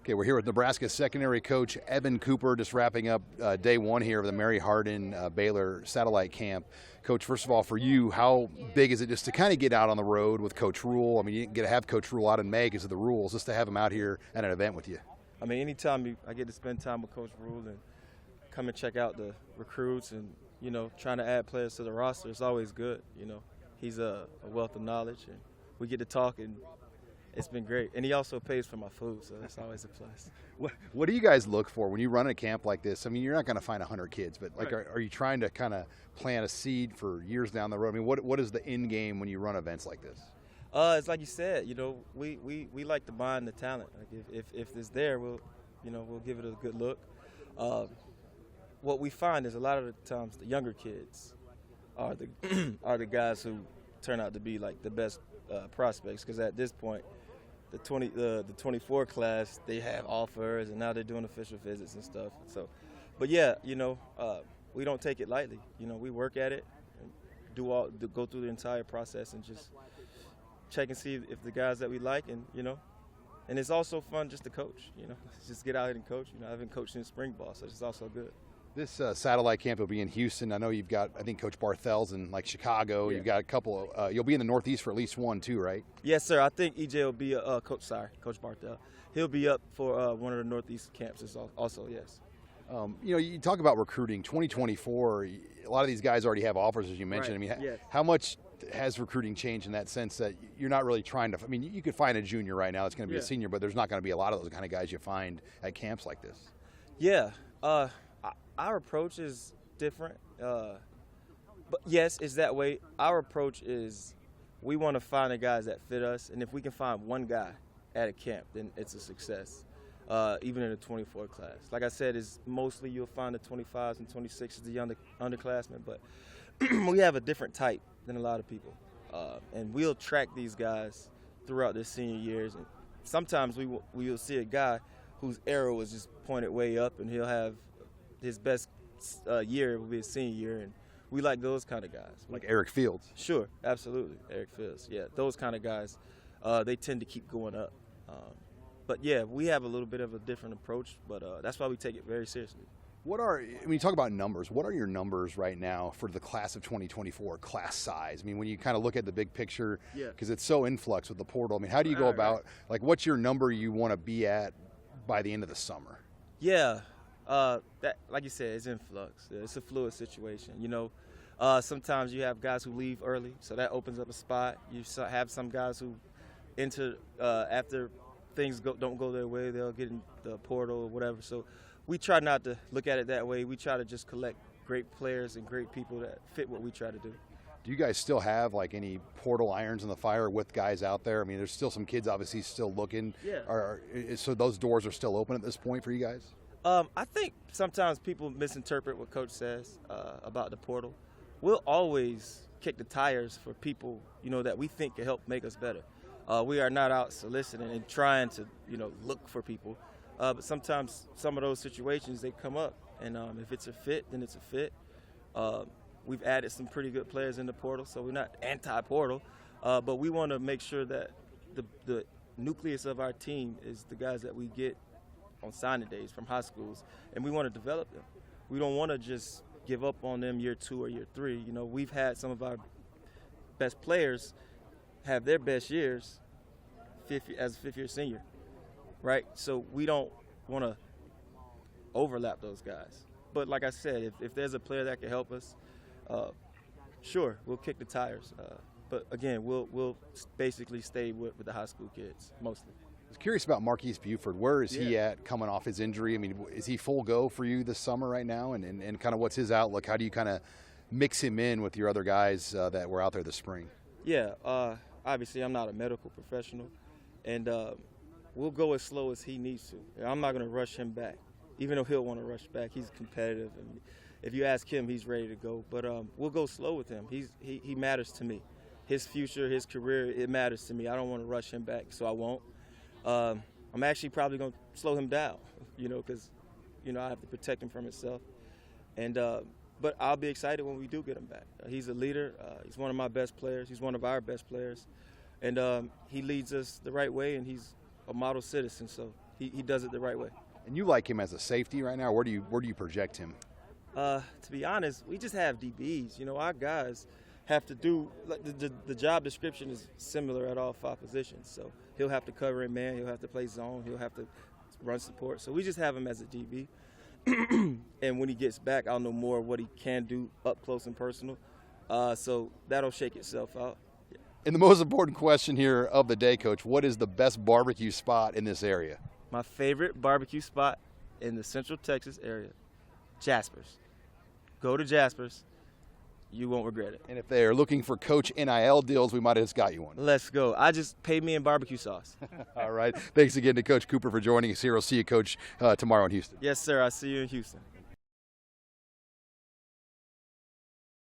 Okay, we're here with Nebraska secondary coach Evan Cooper, just wrapping up day one here of the Mary Hardin-Baylor satellite camp. Coach, first of all, for you, how big is it just to kind of get out on the road with Coach Rule? I mean, you didn't get to have Coach Rule out in May because of the rules, just to have him out here at an event with you. I mean, anytime I get to spend time with Coach Rule and come and check out the recruits and, you know, trying to add players to the roster, it's always good. You know, he's a wealth of knowledge, and we get to talk, and it's been great. And he also pays for my food, so that's always a plus. What do you guys look for when you run a camp like this? I mean, you're not going to find 100 kids, but like, right. are you trying to kind of plant a seed for years down the road? I mean, what is the end game when you run events like this? It's like you said, you know, we like to mine the talent. Like if it's there, we'll give it a good look. What we find is a lot of the times the younger kids are the guys who turn out to be like the best prospects, because at this point, the 24 class, they have offers, and now they're doing official visits and stuff. So, but yeah, you know, we don't take it lightly. You know, we work at it, and go through the entire process, and just check and see if the guys that we like, and you know, and it's also fun just to coach. You know, just get out and coach. You know, I haven't coached since spring ball, so it's also good. This satellite camp will be in Houston. I know you've got, I think, Coach Barthel's in like Chicago. Yeah. You've got a couple. You'll be in the Northeast for at least one, too, right? Yes, sir. I think EJ will be Coach Barthel. He'll be up for one of the Northeast camps also. Yes. You know, you talk about recruiting. 2024. A lot of these guys already have offers, as you mentioned. Right. I mean, yes. How much has recruiting changed in that sense that you're not really trying to? I mean, you could find a junior right now that's going to be a senior, but there's not going to be a lot of those kind of guys you find at camps like this. Yeah. Our approach is different, but yes, it's that way. Our approach is we want to find the guys that fit us, and if we can find one guy at a camp, then it's a success, even in the 24 class. Like I said, it's mostly you'll find the 25s and 26s, the underclassmen, but we have a different type than a lot of people, and we'll track these guys throughout their senior years, and sometimes we'll see a guy whose arrow is just pointed way up, and he'll have his best year will be his senior year, and we like those kind of guys. Like Eric Fields. Sure, absolutely, Eric Fields. Yeah, those kind of guys, they tend to keep going up. But yeah, we have a little bit of a different approach, but that's why we take it very seriously. When you talk about numbers, what are your numbers right now for the class of 2024, class size? I mean, when you kind of look at the big picture, because it's so influx with the portal, I mean, how do you go about, like, what's your number you want to be at by the end of the summer? Yeah. That, like you said, it's in flux. It's a fluid situation. You know, sometimes you have guys who leave early, so that opens up a spot. You have some guys who enter after things don't go their way. They'll get in the portal or whatever. So we try not to look at it that way. We try to just collect great players and great people that fit what we try to do. Do you guys still have like any portal irons in the fire with guys out there? I mean, there's still some kids obviously still looking. Yeah. So those doors are still open at this point for you guys? I think sometimes people misinterpret what Coach says about the portal. We'll always kick the tires for people, you know, that we think can help make us better. We are not out soliciting and trying to, you know, look for people. But sometimes some of those situations, they come up. And if it's a fit, then it's a fit. We've added some pretty good players in the portal, so we're not anti-portal. But we want to make sure that the nucleus of our team is the guys that we get on signing days from high schools, and we want to develop them. We don't want to just give up on them year 2 or year 3. You know, we've had some of our best players have their best years as a fifth-year senior, right? So we don't want to overlap those guys. But like I said, if there's a player that can help us, sure, we'll kick the tires. But again, we'll basically stay with the high school kids mostly. I was curious about Marquis Buford. Where is he at coming off his injury? I mean, is he full go for you this summer right now? And kind of what's his outlook? How do you kind of mix him in with your other guys that were out there this spring? Yeah, obviously I'm not a medical professional, and we'll go as slow as he needs to. I'm not going to rush him back, even though he'll want to rush back. He's competitive, and if you ask him, he's ready to go. But we'll go slow with him. He matters to me. His future, his career, it matters to me. I don't want to rush him back, so I won't. I'm actually probably going to slow him down, you know, because, you know, I have to protect him from himself. And but I'll be excited when we do get him back. He's a leader. He's one of my best players. He's one of our best players. And he leads us the right way, and he's a model citizen. So he does it the right way. And you like him as a safety right now? Where do you project him? To be honest, we just have DBs. You know, our guys have to do like the job description is similar at all 5 positions. So he'll have to cover in man, he'll have to play zone, he'll have to run support. So we just have him as a DB. And when he gets back, I'll know more of what he can do up close and personal. So that'll shake itself out. Yeah. And the most important question here of the day, Coach, what is the best barbecue spot in this area? My favorite barbecue spot in the Central Texas area, Jasper's. Go to Jasper's. You won't regret it. And if they are looking for Coach NIL deals, we might have just got you one. Let's go. Pay me in barbecue sauce. All right. Thanks again to Coach Cooper for joining us here. We'll see you, Coach, tomorrow in Houston. Yes, sir. I'll see you in Houston.